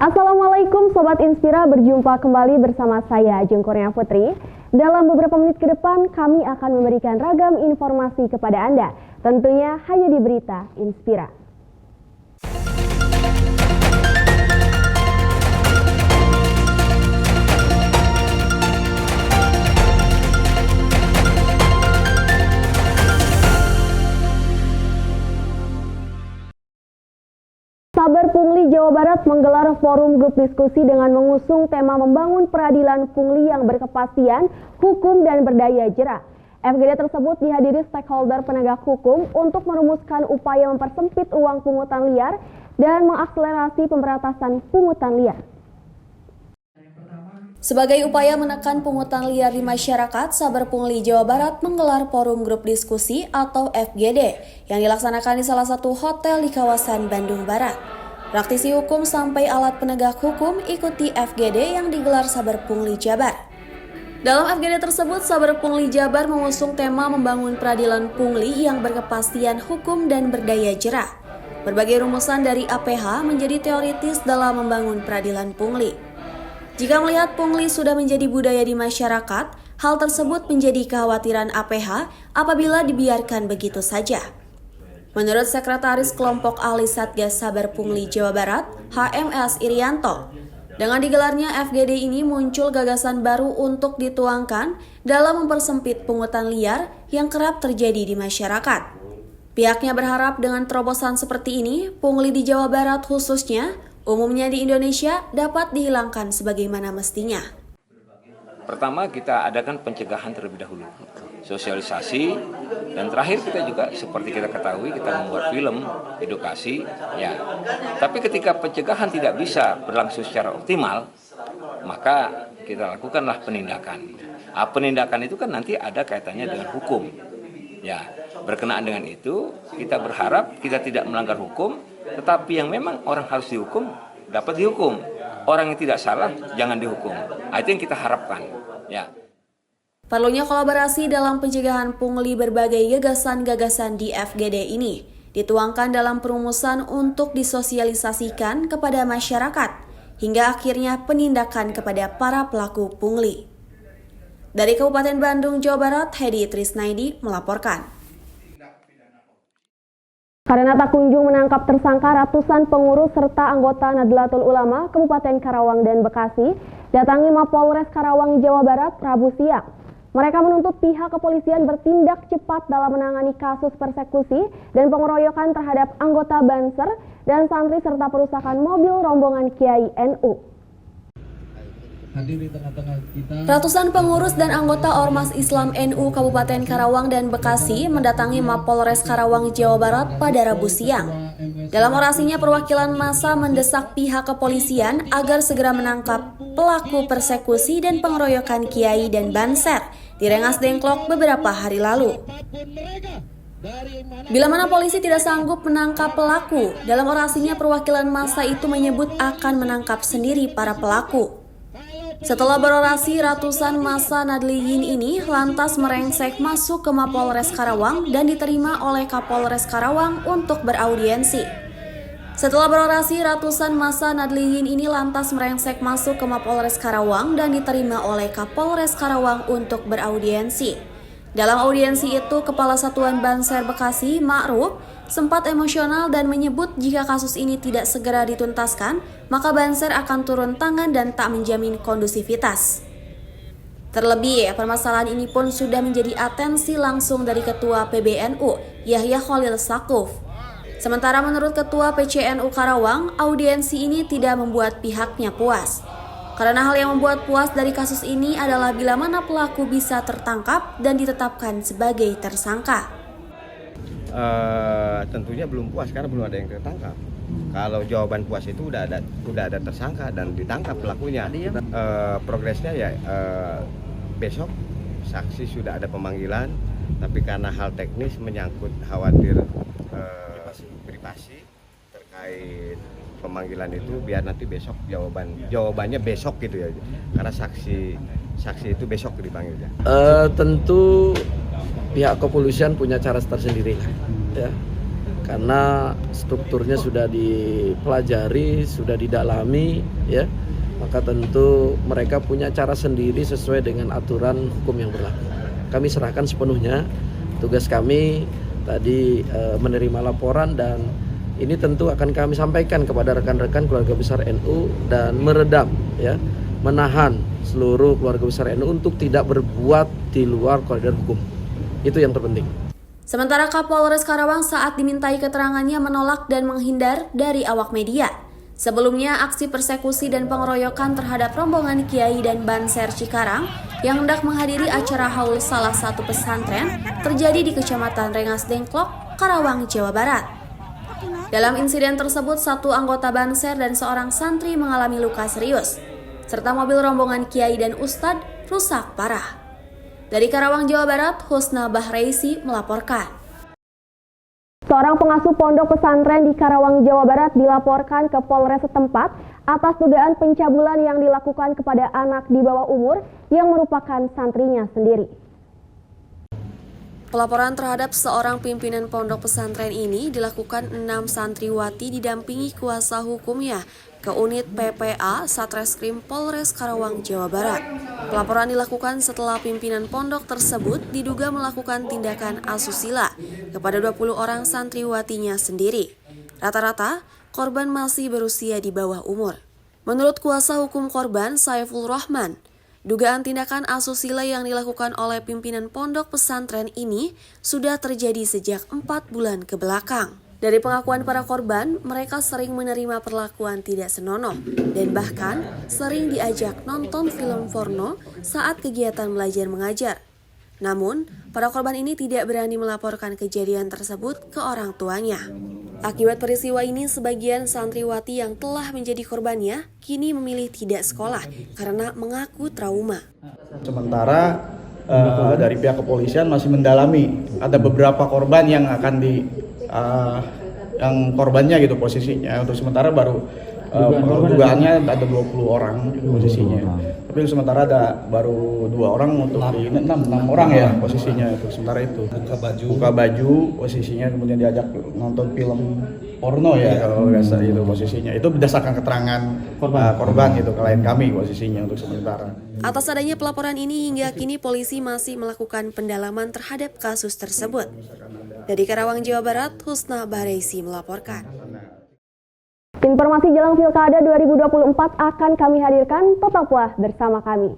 Assalamualaikum Sobat Inspira, berjumpa kembali bersama saya Ajeng Kurnia Putri. Dalam beberapa menit ke depan kami akan memberikan ragam informasi kepada Anda, tentunya hanya di Berita Inspira. Saber Pungli Jawa Barat menggelar forum grup diskusi dengan mengusung tema membangun peradilan pungli yang berkepastian, hukum dan berdaya jera. FGD tersebut dihadiri stakeholder penegak hukum untuk merumuskan upaya mempersempit ruang pungutan liar dan mengakselerasi pemberantasan pungutan liar. Sebagai upaya menekan pungutan liar di masyarakat, Saber Pungli Jawa Barat menggelar forum grup diskusi atau FGD yang dilaksanakan di salah satu hotel di kawasan Bandung Barat. Praktisi hukum sampai alat penegak hukum ikuti FGD yang digelar Saber Pungli Jabar. Dalam FGD tersebut, Saber Pungli Jabar mengusung tema membangun peradilan pungli yang berkepastian hukum dan berdaya jera. Berbagai rumusan dari APH menjadi teoritis dalam membangun peradilan pungli. Jika melihat pungli sudah menjadi budaya di masyarakat, hal tersebut menjadi kekhawatiran APH apabila dibiarkan begitu saja. Menurut Sekretaris Kelompok Ahli Satgas Saber Pungli Jawa Barat, HMS Irianto, dengan digelarnya FGD ini muncul gagasan baru untuk dituangkan dalam mempersempit pungutan liar yang kerap terjadi di masyarakat. Pihaknya berharap dengan terobosan seperti ini, pungli di Jawa Barat khususnya, umumnya di Indonesia dapat dihilangkan sebagaimana mestinya. Pertama, kita adakan pencegahan terlebih dahulu, sosialisasi, dan terakhir kita juga seperti kita ketahui kita membuat film edukasi, ya. Tapi ketika pencegahan tidak bisa berlangsung secara optimal, maka kita lakukanlah penindakan. Penindakan itu kan nanti ada kaitannya dengan hukum, ya. Berkenaan dengan itu, kita berharap kita tidak melanggar hukum, tetapi yang memang orang harus dihukum, dapat dihukum. Orang yang tidak salah, jangan dihukum. Itu yang kita harapkan. Ya. Perlunya kolaborasi dalam pencegahan pungli berbagai gagasan-gagasan di FGD ini dituangkan dalam perumusan untuk disosialisasikan kepada masyarakat, hingga akhirnya penindakan kepada para pelaku pungli. Dari Kabupaten Bandung, Jawa Barat, Hedi Trisnaidi melaporkan. Karena tak kunjung menangkap tersangka, ratusan pengurus serta anggota Nahdlatul Ulama Kabupaten Karawang dan Bekasi datangi Mapolres Karawang, Jawa Barat, Rabu siang. Mereka menuntut pihak kepolisian bertindak cepat dalam menangani kasus persekusi dan pengeroyokan terhadap anggota Banser dan santri serta perusakan mobil rombongan Kiai NU. Ratusan pengurus dan anggota Ormas Islam NU Kabupaten Karawang dan Bekasi mendatangi Mapolres Karawang, Jawa Barat pada Rabu siang. Dalam orasinya, perwakilan massa mendesak pihak kepolisian agar segera menangkap pelaku persekusi dan pengeroyokan Kiai dan Banser di Rengas Dengklok beberapa hari lalu. Bila mana polisi tidak sanggup menangkap pelaku, dalam orasinya perwakilan massa itu menyebut akan menangkap sendiri para pelaku. Setelah berorasi, ratusan massa Nadliyin ini lantas merengsek masuk ke Mapolres Karawang dan diterima oleh Kapolres Karawang untuk beraudiensi. Setelah berorasi, ratusan massa Nadliyin ini lantas merengsek masuk ke Mapolres Karawang dan diterima oleh Kapolres Karawang untuk beraudiensi. Dalam audiensi itu, Kepala Satuan Banser Bekasi, Ma'ruf, sempat emosional dan menyebut jika kasus ini tidak segera dituntaskan, maka Banser akan turun tangan dan tak menjamin kondusivitas. Terlebih, permasalahan ini pun sudah menjadi atensi langsung dari Ketua PBNU, Yahya Khalil Stakuf. Sementara menurut Ketua PCNU Karawang, audiensi ini tidak membuat pihaknya puas. Karena hal yang membuat puas dari kasus ini adalah bila mana pelaku bisa tertangkap dan ditetapkan sebagai tersangka. Tentunya belum puas karena belum ada yang tertangkap. Kalau jawaban puas itu udah ada tersangka dan ditangkap pelakunya. Progresnya ya besok saksi sudah ada pemanggilan, tapi karena hal teknis menyangkut khawatir privasi terkait pemanggilan itu, biar nanti besok jawabannya besok gitu ya, karena saksi itu besok dipanggilnya. Tentu pihak kepolisian punya cara tersendiri ya. karena strukturnya sudah dipelajari, sudah didalami, ya. Maka tentu mereka punya cara sendiri sesuai dengan aturan hukum yang berlaku. Kami serahkan sepenuhnya. Tugas kami tadi menerima laporan dan ini tentu akan kami sampaikan kepada rekan-rekan keluarga besar NU dan meredam, ya, menahan seluruh keluarga besar NU untuk tidak berbuat di luar koridor hukum. Itu yang terpenting. Sementara Kapolres Karawang saat dimintai keterangannya menolak dan menghindar dari awak media. Sebelumnya, aksi persekusi dan pengeroyokan terhadap rombongan Kiai dan Banser Cikarang yang hendak menghadiri acara haul salah satu pesantren terjadi di Kecamatan Rengas Dengklok, Karawang, Jawa Barat. Dalam insiden tersebut, satu anggota Banser dan seorang santri mengalami luka serius, serta mobil rombongan Kiai dan Ustadz rusak parah. Dari Karawang, Jawa Barat, Husna Bahraisi melaporkan. Seorang pengasuh pondok pesantren di Karawang, Jawa Barat dilaporkan ke Polres setempat atas dugaan pencabulan yang dilakukan kepada anak di bawah umur yang merupakan santrinya sendiri. Pelaporan terhadap seorang pimpinan pondok pesantren ini dilakukan 6 santriwati didampingi kuasa hukumnya ke unit PPA Satreskrim Polres Karawang, Jawa Barat. Pelaporan dilakukan setelah pimpinan pondok tersebut diduga melakukan tindakan asusila kepada 20 orang santriwatinya sendiri. Rata-rata, korban masih berusia di bawah umur. Menurut kuasa hukum korban, Saiful Rahman, dugaan tindakan asusila yang dilakukan oleh pimpinan pondok pesantren ini sudah terjadi sejak 4 bulan ke belakang. Dari pengakuan para korban, mereka sering menerima perlakuan tidak senonoh dan bahkan sering diajak nonton film porno saat kegiatan belajar mengajar. Namun, para korban ini tidak berani melaporkan kejadian tersebut ke orang tuanya. Akibat peristiwa ini, sebagian santriwati yang telah menjadi korbannya kini memilih tidak sekolah karena mengaku trauma. Sementara dari pihak kepolisian masih mendalami, ada beberapa korban yang akan yang korbannya gitu posisinya. Untuk sementara baru dugaannya ada 20 orang posisinya. Tapi sementara ada baru 2 orang untuk di 6 orang ya posisinya untuk sementara itu. Buka baju posisinya, kemudian diajak nonton film porno ya kalau biasa itu posisinya. Itu berdasarkan keterangan korban itu klien kami posisinya untuk sementara. Atas adanya pelaporan ini hingga kini polisi masih melakukan pendalaman terhadap kasus tersebut. Dari Karawang, Jawa Barat, Husna Bahraisi melaporkan. Informasi jelang Pilkada 2024 akan kami hadirkan, tetaplah bersama kami.